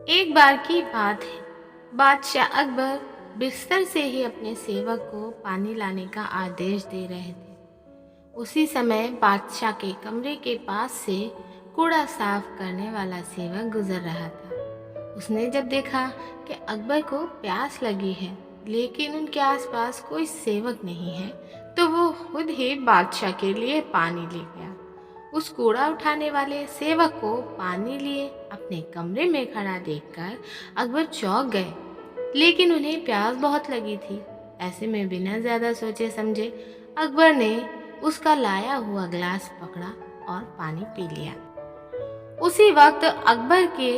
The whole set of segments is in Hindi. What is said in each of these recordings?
एक बार की बात है। बादशाह अकबर बिस्तर से ही अपने सेवक को पानी लाने का आदेश दे रहे थे। उसी समय बादशाह के कमरे के पास से कूड़ा साफ करने वाला सेवक गुजर रहा था। उसने जब देखा कि अकबर को प्यास लगी है लेकिन उनके आसपास कोई सेवक नहीं है, तो वो खुद ही बादशाह के लिए पानी ले गया। उस कूड़ा उठाने वाले सेवक को पानी लिए अपने कमरे में खड़ा देखकर अकबर चौंक गए, लेकिन उन्हें प्यास बहुत लगी थी। ऐसे में बिना ज्यादा सोचे समझे अकबर ने उसका लाया हुआ गिलास पकड़ा और पानी पी लिया। उसी वक्त अकबर के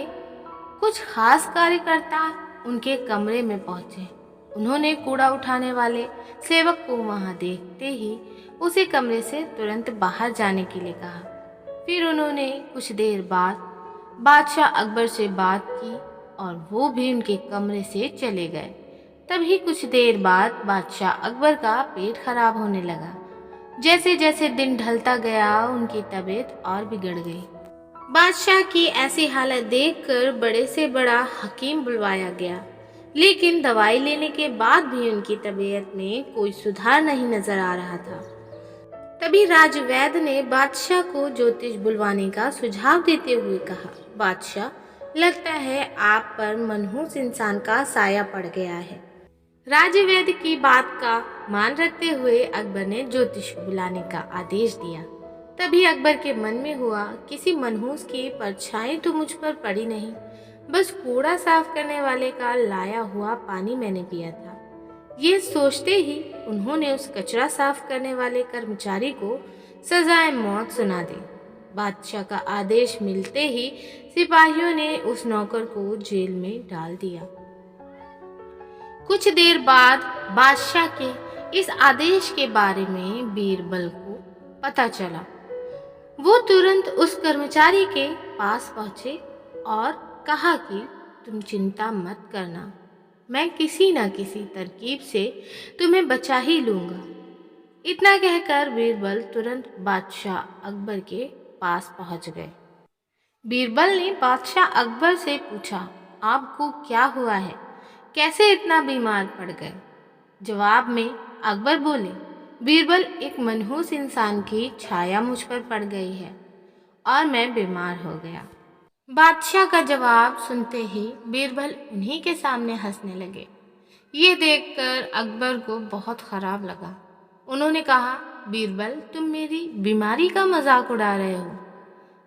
कुछ खास कार्यकर्ता उनके कमरे में पहुंचे। उन्होंने कूड़ा उठाने वाले सेवक को वहां देखते ही उसी कमरे से तुरंत बाहर जाने के लिए कहा। फिर उन्होंने कुछ देर बाद बादशाह अकबर से बात की और वो भी उनके कमरे से चले गए। तभी कुछ देर बाद बादशाह अकबर का पेट खराब होने लगा। जैसे जैसे दिन ढलता गया उनकी तबीयत और बिगड़ गई। बादशाह की ऐसी हालत देखकर बड़े से बड़ा हकीम बुलवाया गया, लेकिन दवाई लेने के बाद भी उनकी तबीयत में कोई सुधार नहीं नजर आ रहा था। तभी राजवैद्य ने बादशाह को ज्योतिष बुलवाने का सुझाव देते हुए कहा, बादशाह, लगता है आप पर मनहूस इंसान का साया पड़ गया है। राजवैद्य की बात का मान रखते हुए अकबर ने ज्योतिष बुलाने का आदेश दिया। तभी अकबर के मन में हुआ, किसी मनहूस की परछाई तो मुझ पर पड़ी नहीं, बस कूड़ा साफ करने वाले का लाया हुआ पानी मैंने पिया था। ये सोचते ही उन्होंने उस कचरा साफ करने वाले कर्मचारी को सजाए मौत सुना दी। बादशाह का आदेश मिलते ही सिपाहियों ने उस नौकर को जेल में डाल दिया। कुछ देर बाद बादशाह के इस आदेश के बारे में बीरबल को पता चला। वो तुरंत उस कर्मचारी के पास पहुंचे और कहा कि तुम चिंता मत करना, मैं किसी न किसी तरकीब से तुम्हें बचा ही लूंगा। इतना कहकर बीरबल तुरंत बादशाह अकबर के पास पहुंच गए। बीरबल ने बादशाह अकबर से पूछा, आपको क्या हुआ है, कैसे इतना बीमार पड़ गए? जवाब में अकबर बोले, बीरबल, एक मनहूस इंसान की छाया मुझ पर पड़ गई है और मैं बीमार हो गया। बादशाह का जवाब सुनते ही बीरबल उन्हीं के सामने हंसने लगे। ये देखकर अकबर को बहुत खराब लगा। उन्होंने कहा, बीरबल, तुम मेरी बीमारी का मजाक उड़ा रहे हो।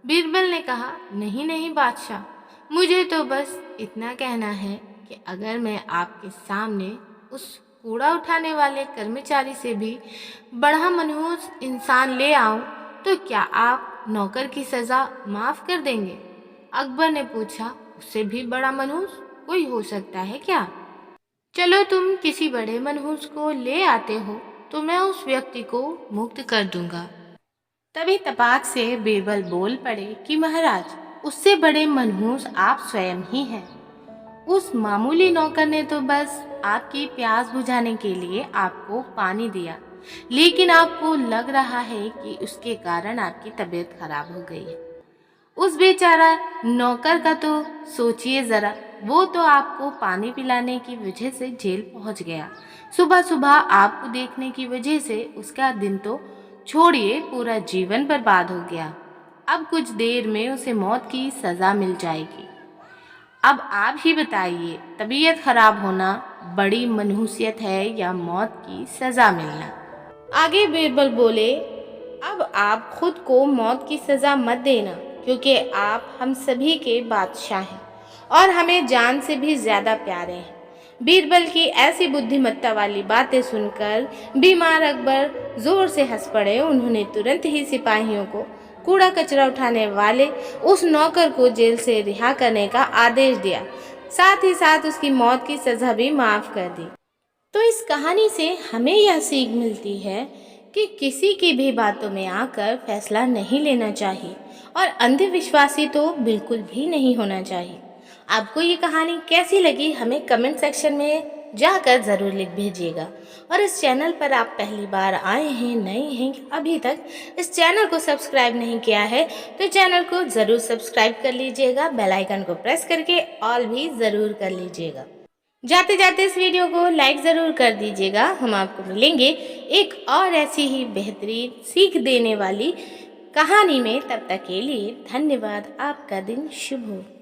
बीरबल ने कहा, नहीं नहीं बादशाह, मुझे तो बस इतना कहना है कि अगर मैं आपके सामने उस कूड़ा उठाने वाले कर्मचारी से भी बड़ा मनहूस इंसान ले आऊं, तो क्या आप नौकर की सजा माफ कर देंगे? अकबर ने पूछा, उससे भी बड़ा मनहूस कोई हो सकता है क्या? चलो तुम किसी बड़े मनहूस को ले आते हो तो मैं उस व्यक्ति को मुक्त कर दूंगा। तभी तपाक से बीरबल बोल पड़े कि महाराज, उससे बड़े मनहूस आप स्वयं ही हैं। उस मामूली नौकर ने तो बस आपकी प्यास बुझाने के लिए आपको पानी दिया, लेकिन आपको लग रहा है कि उसके कारण आपकी तबीयत खराब हो गई है। उस बेचारा नौकर का तो सोचिए जरा, वो तो आपको पानी पिलाने की वजह से जेल पहुंच गया। सुबह सुबह आपको देखने की वजह से उसका दिन तो छोड़िए, पूरा जीवन बर्बाद हो गया। अब कुछ देर में उसे मौत की सजा मिल जाएगी। अब आप ही बताइए, तबीयत खराब होना बड़ी मनहूसियत है या मौत की सजा मिलना? आगे बीरबल बोले, अब आप खुद को मौत की सजा मत देना, क्योंकि आप हम सभी के बादशाह हैं और हमें जान से भी ज्यादा प्यारे हैं। बीरबल की ऐसी बुद्धिमत्ता वाली बातें सुनकर बीमार अकबर जोर से हंस पड़े। उन्होंने तुरंत ही सिपाहियों को कूड़ा कचरा उठाने वाले उस नौकर को जेल से रिहा करने का आदेश दिया, साथ ही साथ उसकी मौत की सजा भी माफ कर दी। तो इस कहानी से हमें यह सीख मिलती है कि किसी की भी बातों में आकर फैसला नहीं लेना चाहिए और अंधविश्वासी तो बिल्कुल भी नहीं होना चाहिए। आपको ये कहानी कैसी लगी हमें कमेंट सेक्शन में जाकर ज़रूर लिख भेजिएगा। और इस चैनल पर आप पहली बार आए हैं, नए हैं, अभी तक इस चैनल को सब्सक्राइब नहीं किया है तो चैनल को ज़रूर सब्सक्राइब कर लीजिएगा, बेल आइकन को प्रेस करके ऑल भी ज़रूर कर लीजिएगा। जाते जाते इस वीडियो को लाइक ज़रूर कर दीजिएगा। हम आपको मिलेंगे एक और ऐसी ही बेहतरीन सीख देने वाली कहानी में। तब तक के लिए धन्यवाद। आपका दिन शुभ हो।